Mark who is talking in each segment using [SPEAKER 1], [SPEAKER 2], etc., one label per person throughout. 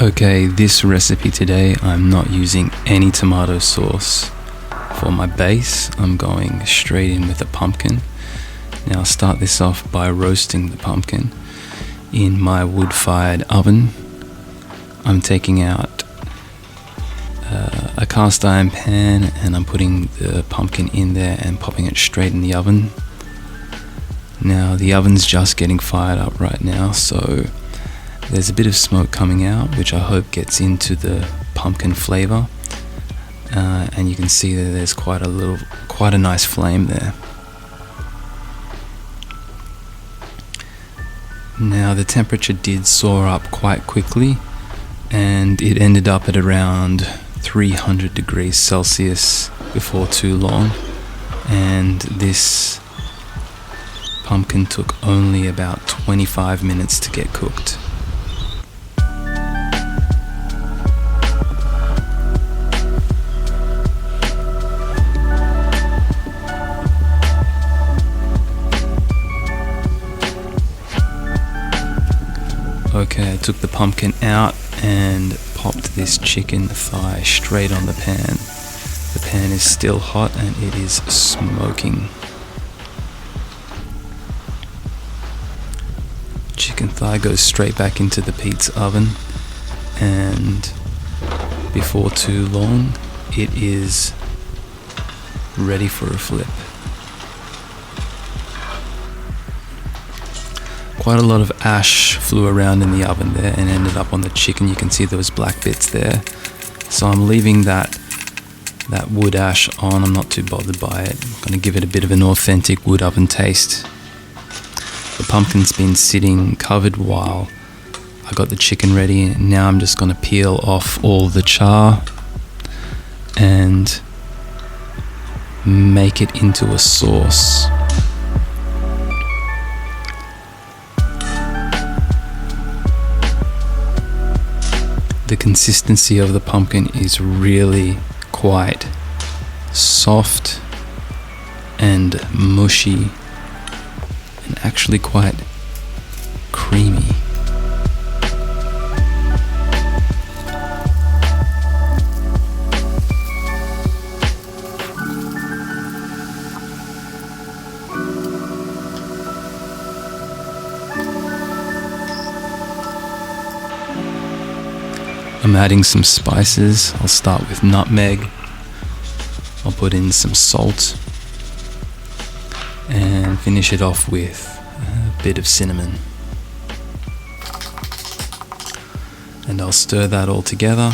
[SPEAKER 1] Okay, this recipe today, I'm not using any tomato sauce. For my base, I'm going straight in with a pumpkin. Now I'll start this off by roasting the pumpkin in my wood-fired oven. I'm taking out a cast iron pan and I'm putting the pumpkin in there and popping it straight in the oven. Now the oven's just getting fired up right now, so there's a bit of smoke coming out, which I hope gets into the pumpkin flavor, and you can see that there's quite a nice flame there. Now the temperature did soar up quite quickly, and it ended up at around 300 degrees Celsius before too long, and this pumpkin took only about 25 minutes to get cooked. Okay, I took the pumpkin out and popped this chicken thigh straight on the pan. The pan is still hot and it is smoking. Chicken thigh goes straight back into the pizza oven, and before too long it is ready for a flip. Quite a lot of ash flew around in the oven there and ended up on the chicken. You can see those black bits there. So I'm leaving that wood ash on. I'm not too bothered by it. I'm going to give it a bit of an authentic wood oven taste. The pumpkin's been sitting covered while I got the chicken ready, and now I'm just going to peel off all the char and make it into a sauce. The consistency of the pumpkin is really quite soft and mushy and actually quite creamy. I'm adding some spices. I'll start with nutmeg. I'll put in some salt and finish it off with a bit of cinnamon. And I'll stir that all together,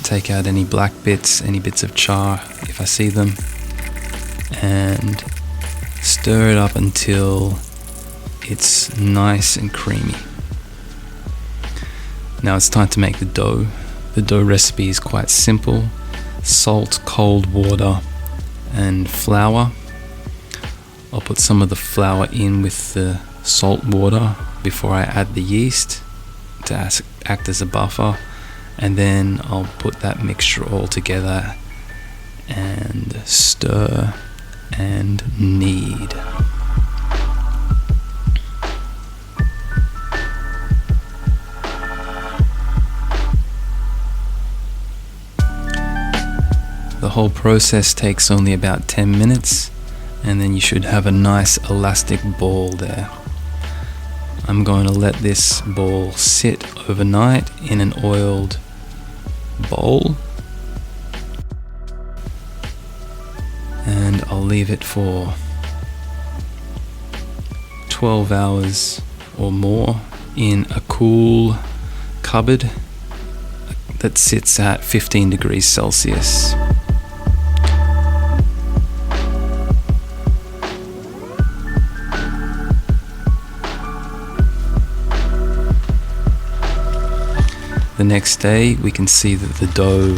[SPEAKER 1] take out any black bits, any bits of char if I see them, and stir it up until it's nice and creamy. Now it's time to make the dough. The dough recipe is quite simple: salt, cold water, and flour. I'll put some of the flour in with the salt water before I add the yeast to act as a buffer, and then I'll put that mixture all together and stir and knead. The whole process takes only about 10 minutes, and then you should have a nice elastic ball there. I'm going to let this ball sit overnight in an oiled bowl, and I'll leave it for 12 hours or more in a cool cupboard that sits at 15 degrees Celsius. The next day we can see that the dough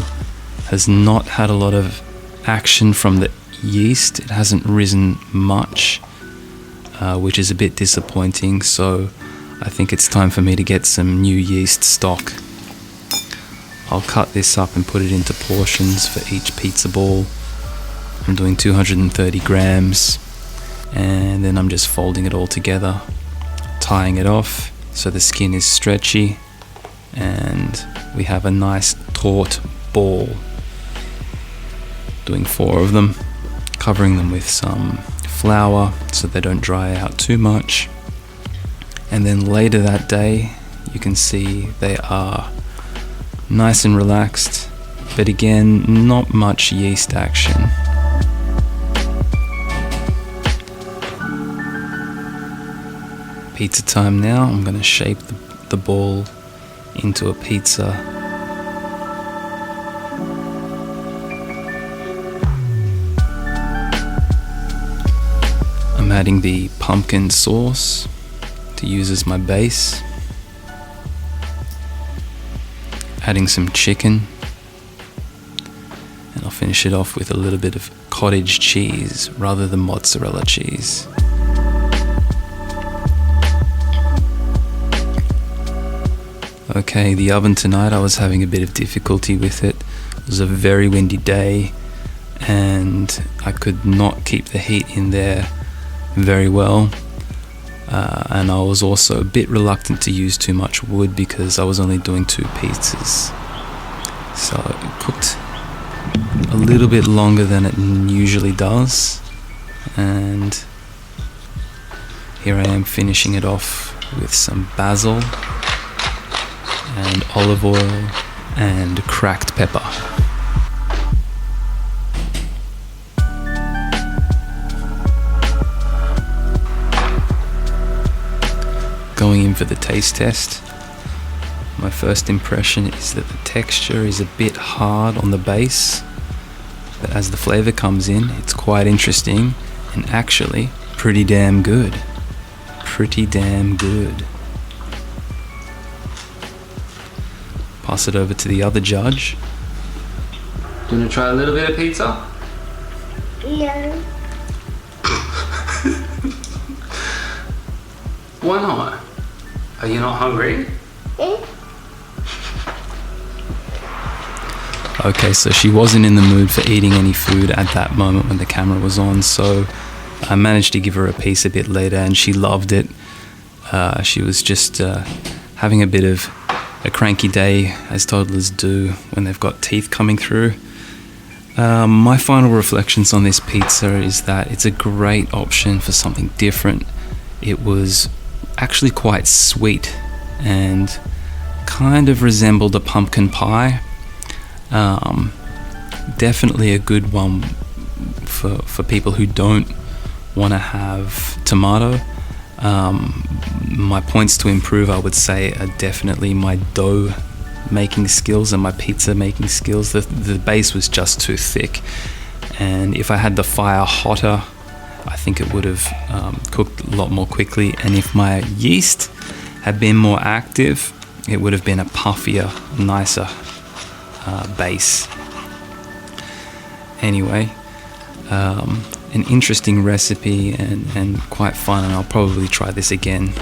[SPEAKER 1] has not had a lot of action from the yeast. It hasn't risen much, which is a bit disappointing, so I think it's time for me to get some new yeast stock. I'll cut this up and put it into portions for each pizza ball. I'm doing 230 grams, and then I'm just folding it all together, tying it off so the skin is stretchy, and we have a nice taut ball. Doing 4 of them, covering them with some flour so they don't dry out too much. And then later that day, you can see they are nice and relaxed, but again, not much yeast action. Pizza time now. I'm going to shape the ball into a pizza. I'm adding the pumpkin sauce to use as my base. Adding some chicken. And I'll finish it off with a little bit of cottage cheese rather than mozzarella cheese. Okay, the oven tonight, I was having a bit of difficulty with it. It was a very windy day and I could not keep the heat in there very well. And I was also a bit reluctant to use too much wood because I was only doing 2 pizzas. So it cooked a little bit longer than it usually does. And here I am finishing it off with some basil and olive oil and cracked pepper. Going in for the taste test. My first impression is that the texture is a bit hard on the base, but as the flavor comes in, it's quite interesting and actually pretty damn good. Pretty damn good. Pass it over to the other judge. Do you want to try a little bit of pizza?
[SPEAKER 2] No.
[SPEAKER 1] Why not? Are you not hungry? Okay, so she wasn't in the mood for eating any food at that moment when the camera was on, so I managed to give her a piece a bit later and she loved it. She was just having a bit of a cranky day, as toddlers do when they've got teeth coming through. My final reflections on this pizza is that it's a great option for something different. It was actually quite sweet and kind of resembled a pumpkin pie. Definitely a good one for people who don't want to have tomato. My points to improve, I would say, are definitely my dough making skills and my pizza making skills. The base was just too thick, and if I had the fire hotter, I think it would have cooked a lot more quickly. And if my yeast had been more active, it would have been a puffier, nicer base. Anyway, an interesting recipe and quite fun, and I'll probably try this again